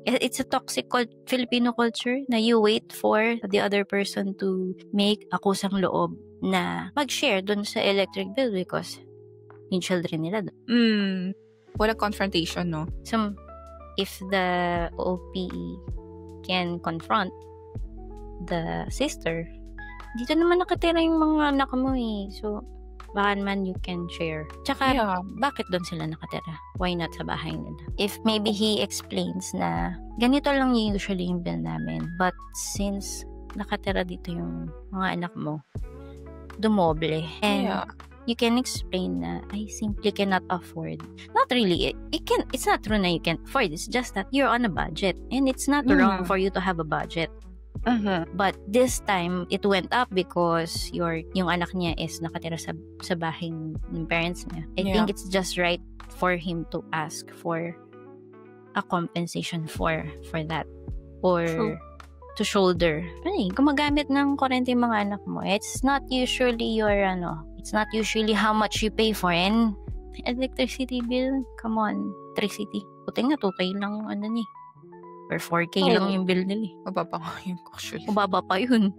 It's a toxic Filipino culture na you wait for the other person to make akusang loob na mag-share dun sa electric bill because yung children nila dun. Wala confrontation, no? So, if the OPE can confront the sister, dito naman nakatira yung mga anak mo eh. So, baka naman you can share. Tsaka, bakit doon sila nakatira? Why not sa bahay nila? If maybe he explains na ganito lang usually yung bill namin, but since nakatira dito yung mga anak mo, dumoble. And you can explain na I simply cannot afford. Not really. It's not true na you can afford. It's just that you're on a budget. And it's not wrong for you to have a budget. But this time, it went up because yung anak niya is nakatira sa bahay ng parents niya. I think it's just right for him to ask for a compensation for that. Or to shoulder. Gumagamit ng kurente yung mga anak mo. It's not usually it's not usually how much you pay for an electricity bill. Come on, electricity. Puting na 2K lang Or 4K lang yung bill nila. Mababa nga yun, actually. Mababa pa yun.